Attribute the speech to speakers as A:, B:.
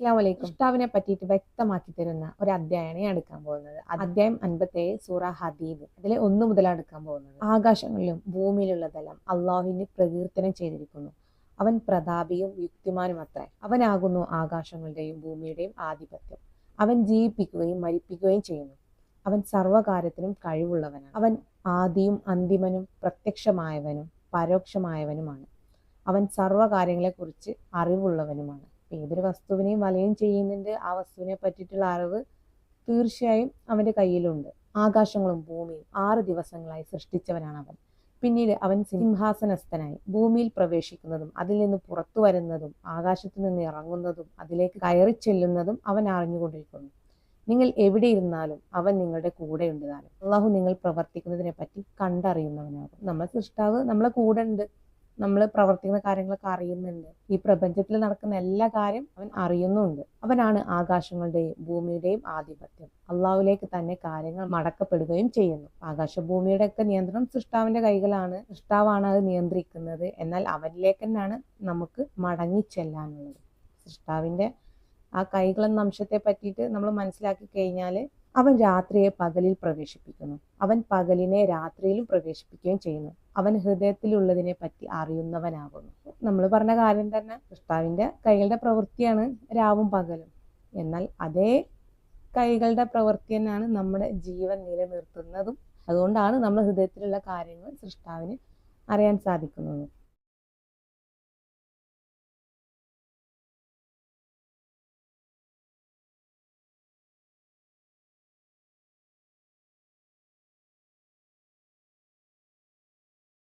A: അസ്സലാമു അലൈക്കും. സൃഷ്ടാവിനെ പറ്റിയിട്ട് വ്യക്തമാക്കി തരുന്ന ഒരു അധ്യായമാണ് ഞാൻ എടുക്കാൻ പോകുന്നത്. അധ്യായം 57 സൂറ ഹദീദ്. അതിലെ 1 മുതലാണ് എടുക്കാൻ പോകുന്നത്. ആകാശങ്ങളിലും ഭൂമിയിലുള്ളതെല്ലാം അള്ളാഹുവിന് പ്രകീർത്തനം ചെയ്തിരിക്കുന്നു. അവൻ പ്രതാപിയും യുക്തിമാനും അത്രേ. അവനാകുന്നു ആകാശങ്ങളുടെയും ഭൂമിയുടെയും ആധിപത്യം. അവൻ ജീവിപ്പിക്കുകയും മരിപ്പിക്കുകയും ചെയ്യുന്നു. അവൻ സർവ്വകാര്യത്തിനും കഴിവുള്ളവനാണ്. അവൻ ആദിയും അന്തിമനും പ്രത്യക്ഷമായവനും പരോക്ഷമായവനുമാണ്. അവൻ സർവ്വകാര്യങ്ങളെക്കുറിച്ച് അറിവുള്ളവനുമാണ്. ഏതൊരു വസ്തുവിനെയും വലയം ചെയ്യുന്നുണ്ട്, ആ വസ്തുവിനെ പറ്റിയിട്ടുള്ള അറിവ് തീർച്ചയായും അവന്റെ കയ്യിലുണ്ട്. ആകാശങ്ങളും ഭൂമിയും 6 ദിവസങ്ങളായി സൃഷ്ടിച്ചവനാണ് അവൻ. പിന്നീട് അവൻ സിംഹാസനസ്ഥനായി ഭൂമിയിൽ പ്രവേശിക്കുന്നതും അതിൽ നിന്ന് പുറത്തു വരുന്നതും ആകാശത്തു നിന്ന് ഇറങ്ങുന്നതും അതിലേക്ക് കയറി ചെല്ലുന്നതും അവൻ അറിഞ്ഞുകൊണ്ടിരിക്കുന്നു. നിങ്ങൾ എവിടെ ഇരുന്നാലും അവൻ നിങ്ങളുടെ കൂടെ ഉണ്ട് താനും. അള്ളാഹു നിങ്ങൾ പ്രവർത്തിക്കുന്നതിനെ പറ്റി കണ്ടറിയുന്നവനാകും. നമ്മളെ സൃഷ്ടാവ് നമ്മളെ കൂടെ ഉണ്ട്. നമ്മൾ പ്രവർത്തിക്കുന്ന കാര്യങ്ങളൊക്കെ അറിയുന്നുണ്ട്. ഈ പ്രപഞ്ചത്തിൽ നടക്കുന്ന എല്ലാ കാര്യം അവൻ അറിയുന്നുണ്ട്. അവനാണ് ആകാശങ്ങളുടെയും ഭൂമിയുടെയും ആധിപത്യം. അള്ളാഹുലേക്ക് തന്നെ കാര്യങ്ങൾ മടക്കപ്പെടുകയും ചെയ്യുന്നു. ആകാശഭൂമിയുടെ ഒക്കെ നിയന്ത്രണം സൃഷ്ടാവിന്റെ കൈകളാണ്. സൃഷ്ടാവാണ് അത് നിയന്ത്രിക്കുന്നത്. എന്നാൽ അവനിലേക്ക് തന്നെയാണ് നമുക്ക് മടങ്ങിച്ചെല്ലാനുള്ളത്. സൃഷ്ടാവിന്റെ ആ കൈകളെന്ന അംശത്തെ പറ്റിയിട്ട് നമ്മൾ മനസ്സിലാക്കി കഴിഞ്ഞാൽ അവൻ രാത്രിയെ പകലിൽ പ്രവേശിപ്പിക്കുന്നു. അവൻ പകലിനെ രാത്രിയിലും പ്രവേശിപ്പിക്കുകയും ചെയ്യുന്നു. അവൻ ഹൃദയത്തിലുള്ളതിനെ പറ്റി അറിയുന്നവനാകുന്നു. നമ്മൾ പറഞ്ഞ കാര്യം തന്നെ കർത്താവിന്റെ കൈകളുടെ പ്രവൃത്തിയാണ് രാവും പകലും. എന്നാൽ അതേ കൈകളുടെ പ്രവൃത്തി തന്നെയാണ് നമ്മുടെ ജീവൻ നിലനിർത്തുന്നതും. അതുകൊണ്ടാണ് നമ്മുടെ ഹൃദയത്തിലുള്ള കാര്യങ്ങൾ സൃഷ്ടാവിന് അറിയാൻ സാധിക്കുന്നത്.